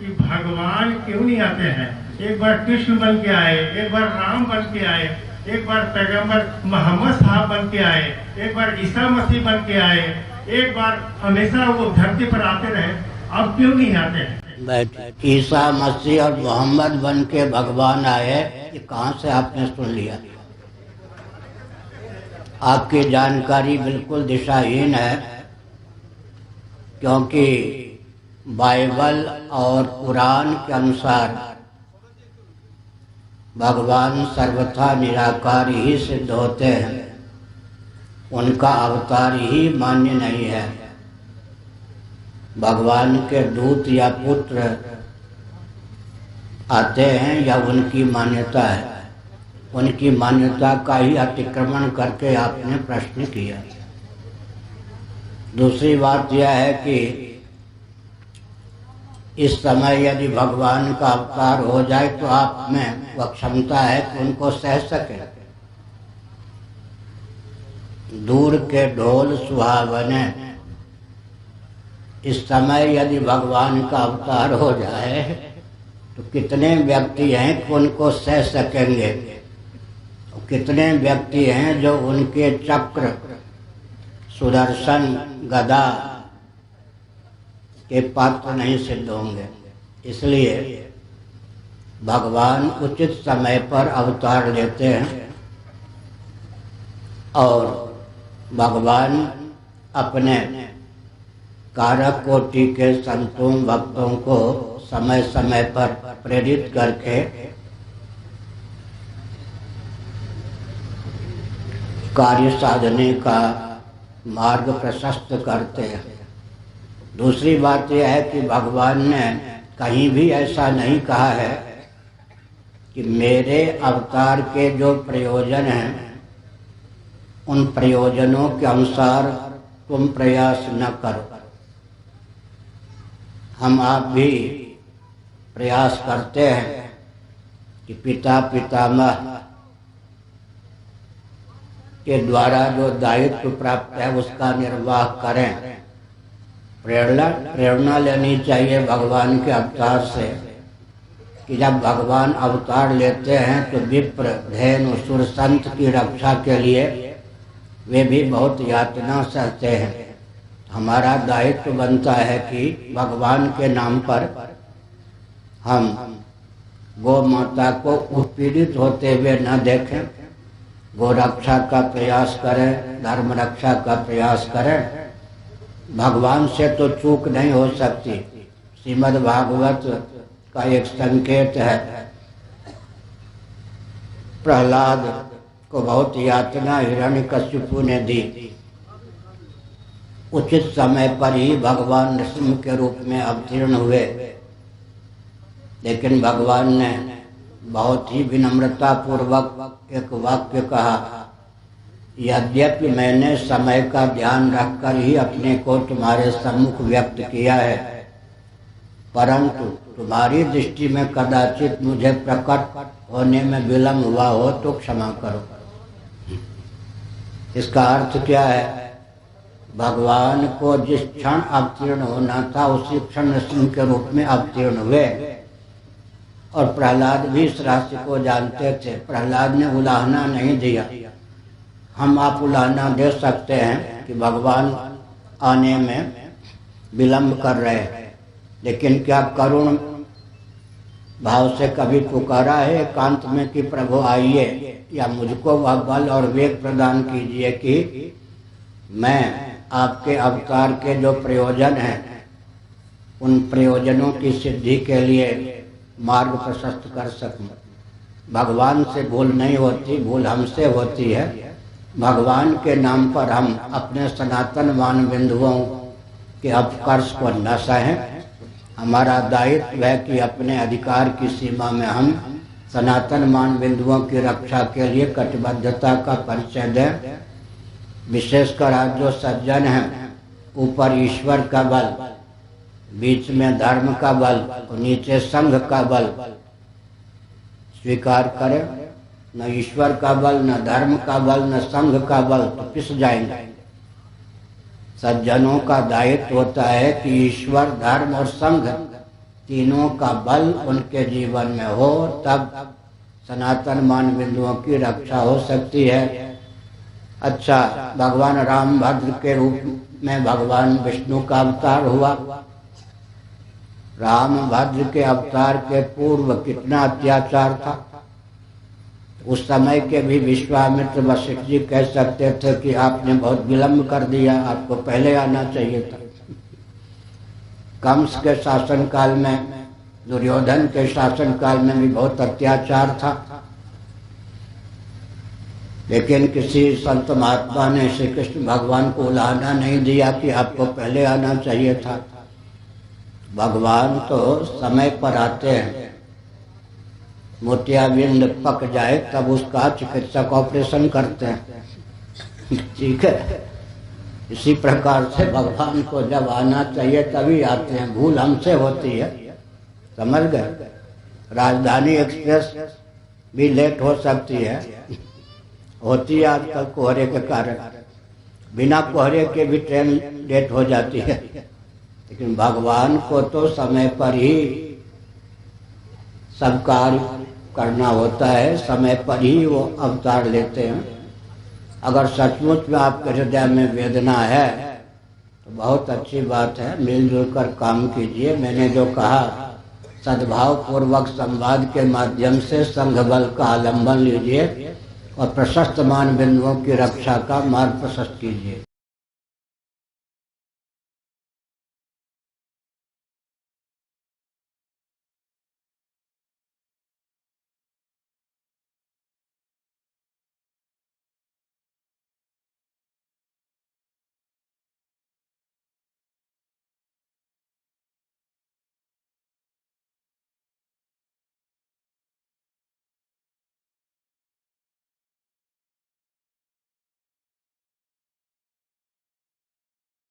कि भगवान क्यों नहीं आते हैं। एक बार कृष्ण बन के आए, एक बार राम बन के आए, एक बार पैगंबर मोहम्मद साहब बन के आए, एक बार ईसा मसीह बन के आए, एक बार हमेशा वो धरती पर आते रहे, अब क्यों नहीं आते हैं। ईसा मसीह और मोहम्मद बन के भगवान आए, ये कहाँ से आपने सुन लिया? आपकी जानकारी बिल्कुल दिशाहीन है, क्योंकि बाइबल और कुरान के अनुसार भगवान सर्वथा निराकार ही सिद्ध होते हैं, उनका अवतार ही मान्य नहीं है। भगवान के दूत या पुत्र आते हैं या उनकी मान्यता है, उनकी मान्यता का ही अतिक्रमण करके आपने प्रश्न किया। दूसरी बात यह है कि इस समय यदि भगवान का अवतार हो जाए तो आप में वह क्षमता है कि उनको सह सके। दूर के ढोल सुहावने, इस समय यदि भगवान का अवतार हो जाए तो कितने व्यक्ति हैं कि उनको सह सकेंगे, कितने व्यक्ति हैं जो उनके चक्र, सुदर्शन, गदा के पात्र नहीं सिद्ध होंगे। इसलिए भगवान उचित समय पर अवतार लेते हैं और भगवान अपने कारक कोटि के संतों भक्तों को समय समय पर प्रेरित करके कार्य साधने का मार्ग प्रशस्त करते हैं। दूसरी बात यह है कि भगवान ने कहीं भी ऐसा नहीं कहा है कि मेरे अवतार के जो प्रयोजन हैं उन प्रयोजनों के अनुसार तुम प्रयास न करो। हम आप भी प्रयास करते हैं कि पिता पितामह के द्वारा जो दायित्व प्राप्त है उसका निर्वाह करें। प्रेरणा लेनी चाहिए भगवान के अवतार से कि जब भगवान अवतार लेते हैं तो विप्र, धेनु, सुर, संत की रक्षा के लिए वे भी बहुत यातना सहते हैं। हमारा दायित्व बनता है कि भगवान के नाम पर हम गौ माता को उत्पीड़ित होते हुए न देखें, गौ रक्षा का प्रयास करें, धर्म रक्षा का प्रयास करें। भगवान से तो चूक नहीं हो सकती। श्रीमद् भागवत का एक संकेत है, प्रहलाद को बहुत यातना हिरण्यकश्यपु ने दी। उचित समय पर ही भगवान नृसिंह के रूप में अवतीर्ण हुए, लेकिन भगवान ने बहुत ही विनम्रता पूर्वक एक वाक्य कहा, यद्यपि मैंने समय का ध्यान रखकर ही अपने को तुम्हारे सम्मुख व्यक्त किया है, परंतु तुम्हारी दृष्टि में कदाचित मुझे प्रकट होने में विलम्ब हुआ हो तो क्षमा करो। इसका अर्थ क्या है? भगवान को जिस क्षण अवतीर्ण होना था उसी क्षण नृसिंह के रूप में अवतीर्ण हुए। और प्रहलाद भी इस रहस्य को जानते थे। प्रहलाद ने उलाहना नहीं दिया। हम आप उलाहना दे सकते हैं कि भगवान आने में विलम्ब कर रहे हैं, लेकिन क्या करुण भाव से कभी पुकारा है एकांत में कि प्रभु आइए, या मुझको वह बल और वेग प्रदान कीजिए कि मैं आपके अवतार के जो प्रयोजन हैं उन प्रयोजनों की सिद्धि के लिए मार्ग प्रशस्त कर सकूं। भगवान से भूल नहीं होती, भूल हमसे होती है। भगवान के नाम पर हम अपने सनातन मान बिंदुओं के अपकर्ष को न सहें। हमारा दायित्व है कि अपने अधिकार की सीमा में हम सनातन मान बिंदुओं की रक्षा के लिए कटिबद्धता का परिचय दें। विशेषकर आज जो सज्जन हैं, ऊपर ईश्वर का बल, बीच में धर्म का बल और नीचे संघ का बल स्वीकार करें। न ईश्वर का बल, न धर्म का बल, न संघ का बल, तो पिस जाएंगे। सज्जनों का दायित्व होता है कि ईश्वर, धर्म और संघ तीनों का बल उनके जीवन में हो, तब सनातन मान बिंदुओं की रक्षा हो सकती है। अच्छा, भगवान रामभद्र के रूप में भगवान विष्णु का अवतार हुआ। रामभद्र के अवतार के पूर्व कितना अत्याचार था। उस समय के भी विश्वामित्र वशिष्ठ जी कह सकते थे कि आपने बहुत विलंब कर दिया, आपको पहले आना चाहिए था। कंस के शासन काल में, दुर्योधन के शासन काल में भी बहुत अत्याचार था, लेकिन किसी संत महात्मा ने श्री कृष्ण भगवान को उलाहना नहीं दिया कि आपको पहले आना चाहिए था। भगवान तो समय पर आते हैं। मोतियाबिंद पक जाए तब उसका चिकित्सक ऑपरेशन करते हैं, ठीक है। इसी प्रकार से भगवान को जब आना चाहिए तभी आते हैं। भूल हमसे होती है, समझ गए। राजधानी एक्सप्रेस भी लेट हो सकती है, होती है आजकल कोहरे के कारण। बिना कोहरे के भी ट्रेन लेट हो जाती है, लेकिन भगवान को तो समय पर ही सब कार्य करना होता है, समय पर ही वो अवतार लेते हैं। अगर सचमुच में आपके हृदय में वेदना है तो बहुत अच्छी बात है, मिलजुल कर काम कीजिए। मैंने जो कहा, सद्भाव पूर्वक संवाद के माध्यम से संघ बल का आलम्बन लीजिए और प्रशस्त मान बिंदुओं की रक्षा का मार्ग प्रशस्त कीजिए।